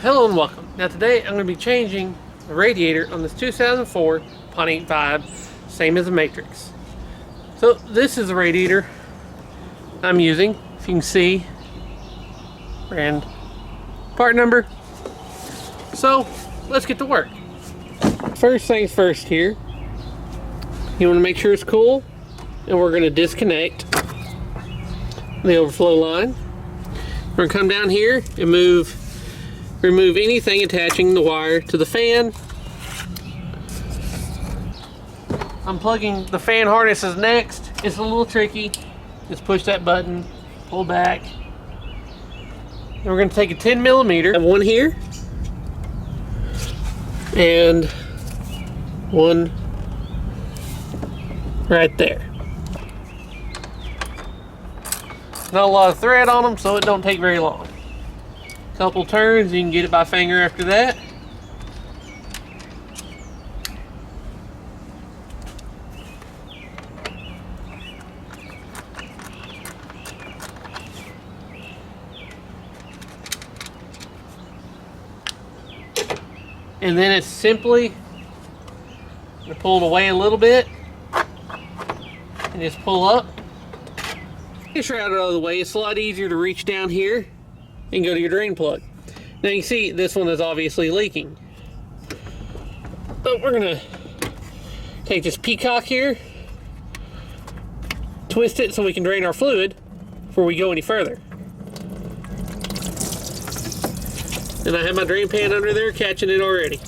Hello and welcome. Now today I'm going to be changing the radiator on this 2004 Pontiac 5, same as the Matrix. So this is the radiator I'm using, if you can see, and part number. So let's get to work. First things first here, you want to make sure it's cool, and we're going to disconnect the overflow line. We're going to come down here and remove anything attaching the wire to the fan. Unplugging the fan harness is next. It's a little tricky. Just push that button, pull back. And we're going to take a 10 millimeter. I have one here and one right there. Not a lot of thread on them, so it don't take very long. Couple turns, you can get it by finger after that. And then it's simply to pull it away a little bit and just pull up. Get your out of the way. It's a lot easier to reach down here and go to your drain plug. Now you can see this one is obviously leaking. But we're gonna take this peacock here, twist it so we can drain our fluid before we go any further. And I have my drain pan under there catching it already.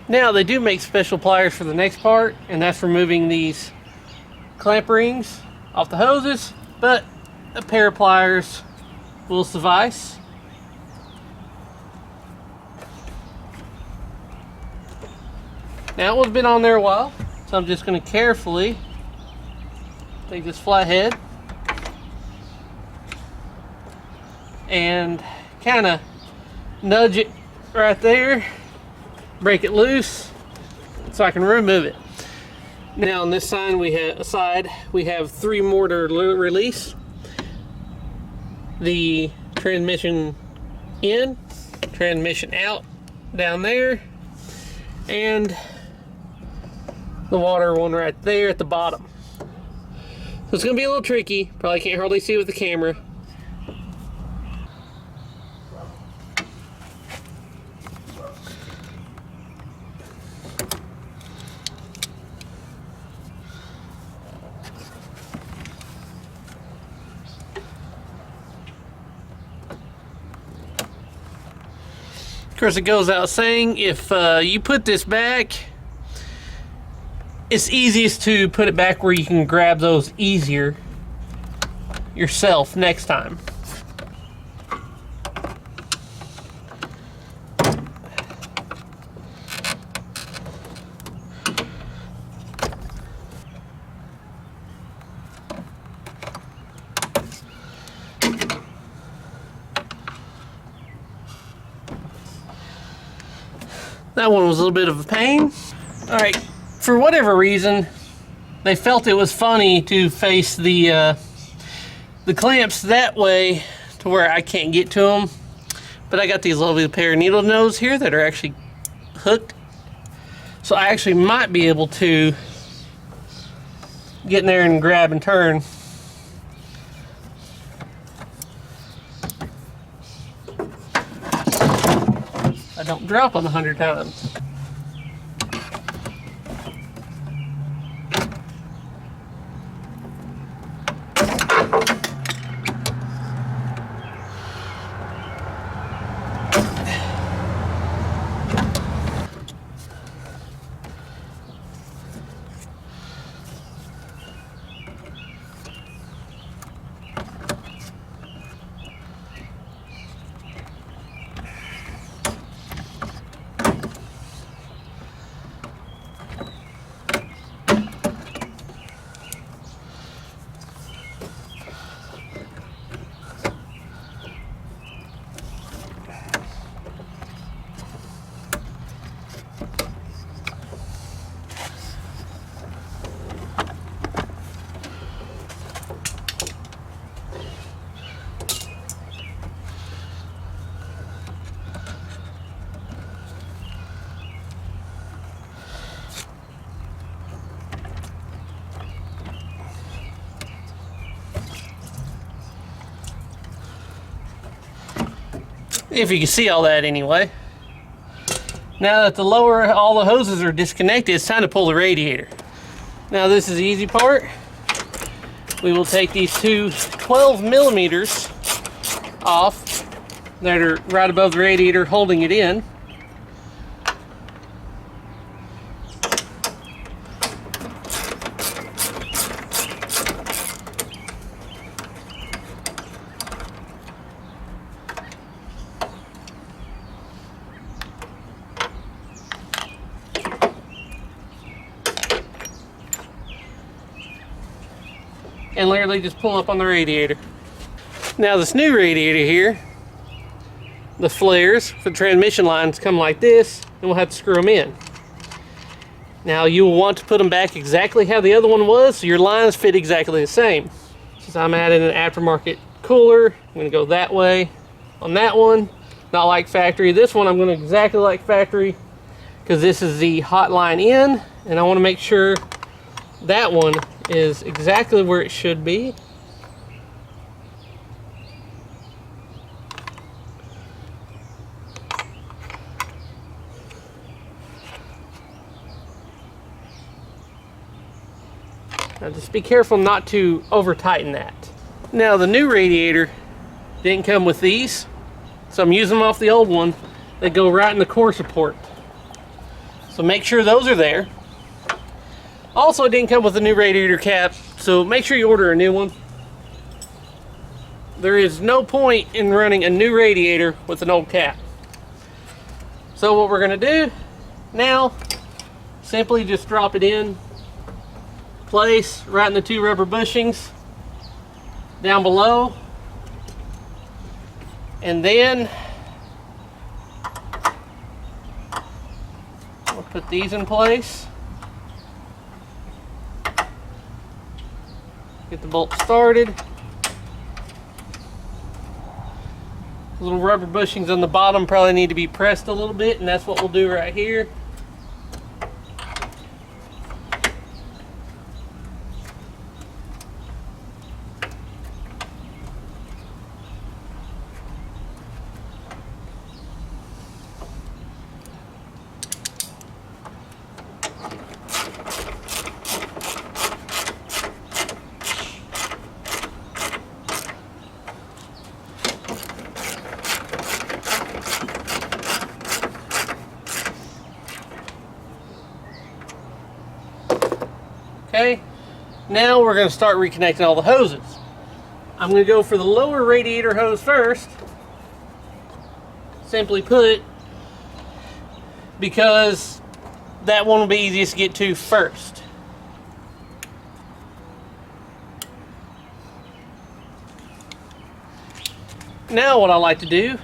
Now they do make special pliers for the next part, and that's removing these clamp rings off the hoses, but a pair of pliers will suffice. Now it was been on there a while, so I'm just going to carefully take this flathead and kind of nudge it right there, break it loose so I can remove it. Now on this side we have 3 mortar release. The transmission in, transmission out down there, and the water one right there at the bottom. So it's going to be a little tricky. Probably can't hardly see with the camera. Of course, it goes out saying if you put this back, it's easiest to put it back where you can grab those easier yourself next time. That one was a little bit of a pain. All right, for whatever reason, they felt it was funny to face the clamps that way to where I can't get to them. But I got these lovely pair of needle nose here that are actually hooked. So I actually might be able to get in there and grab and turn. I don't drop on 100 times. if you can see all that anyway. Now that all the hoses are disconnected, it's time to pull the radiator. Now this is the easy part. We will take these two 12 millimeters off that are right above the radiator holding it in. And literally just pull up on the radiator. Now this new radiator here, the flares for the transmission lines come like this, and we'll have to screw them in. Now you will want to put them back exactly how the other one was, so your lines fit exactly the same. Since I'm adding an aftermarket cooler, I'm going to go that way on that one, not like factory. This one I'm going to exactly like factory, because this is the hot line in, and I want to make sure that one is exactly where it should be. Now just be careful not to over tighten that. Now the new radiator didn't come with these, so I'm using them off the old one. They go right in the core support. So make sure those are there. Also, it didn't come with a new radiator cap, so make sure you order a new one. There is no point in running a new radiator with an old cap. So what we're going to do now, simply just drop it in place right in the two rubber bushings down below. And then we'll put these in place. Get the bolt started. Little rubber bushings on the bottom probably need to be pressed a little bit, and that's what we'll do right here. Okay, now we're going to start reconnecting all the hoses. I'm going to go for the lower radiator hose first. Simply put, because that one will be easiest to get to first. Now what I like to do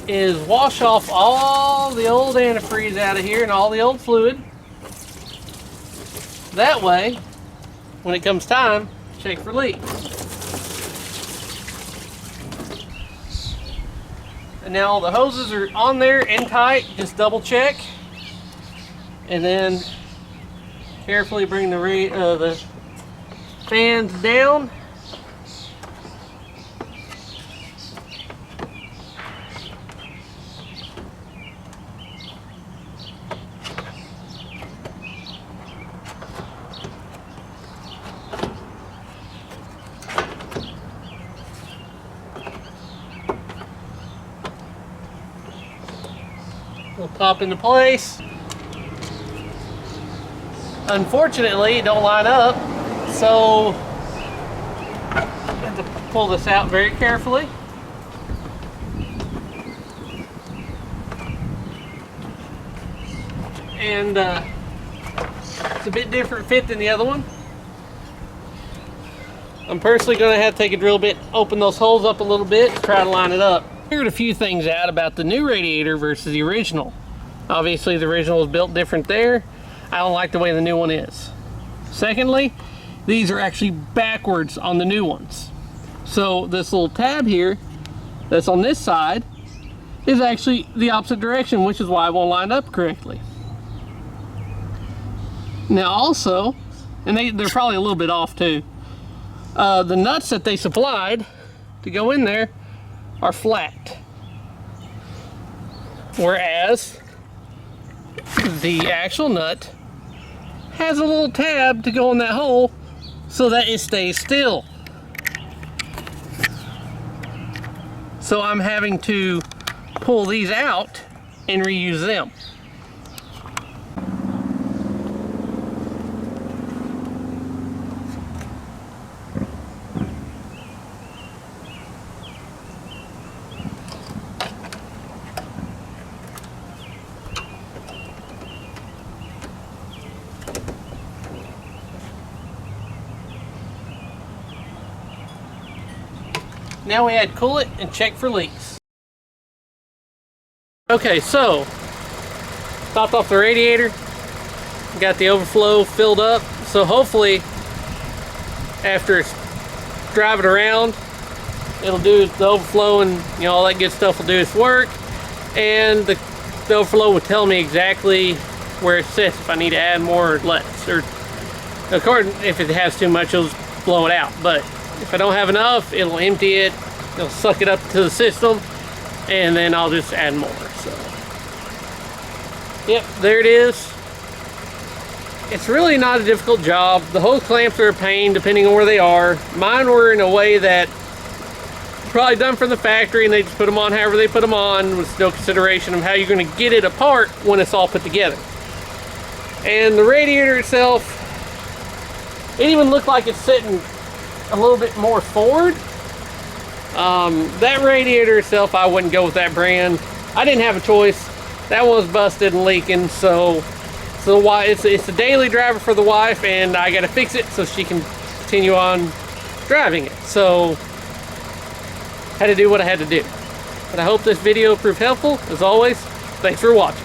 is wash off all the old antifreeze out of here and all the old fluid. That way, when it comes time, check for leaks. And now all the hoses are on there and tight, just double check. And then carefully bring the fans down. Will pop into place. Unfortunately, it don't line up, so I have to pull this out very carefully. And it's a bit different fit than the other one. I'm personally going to have to take a drill bit, open those holes up a little bit, try to line it up. Figured a few things out about the new radiator versus the original. Obviously the original was built different there. I don't like the way the new one is. Secondly, these are actually backwards on the new ones. So this little tab here that's on this side is actually the opposite direction, which is why it won't line up correctly. Now also, and they're probably a little bit off too, the nuts that they supplied to go in there are flat. Whereas the actual nut has a little tab to go in that hole so that it stays still. So I'm having to pull these out and reuse them. Now we add coolant and check for leaks. Okay, so topped off the radiator, got the overflow filled up, so hopefully after it's driving around, it'll do the overflow, and you know, all that good stuff will do its work, and the overflow will tell me exactly where it sits, if I need to add more or less, or according, if it has too much, it'll just blow it out. But if I don't have enough, it'll empty it, it'll suck it up to the system, and then I'll just add more. So, yep, there it is. It's really not a difficult job. The hose clamps are a pain depending on where they are. Mine were in a way that probably done from the factory, and they just put them on however they put them on, with no consideration of how you're going to get it apart when it's all put together. And the radiator itself, it even looked like it's sitting a little bit more forward. That radiator itself, I wouldn't go with that brand. I didn't have a choice. That one was busted and leaking, so it's a daily driver for the wife, and I got to fix it so she can continue on driving it. So had to do what I had to do. But I hope this video proved helpful. As always, thanks for watching.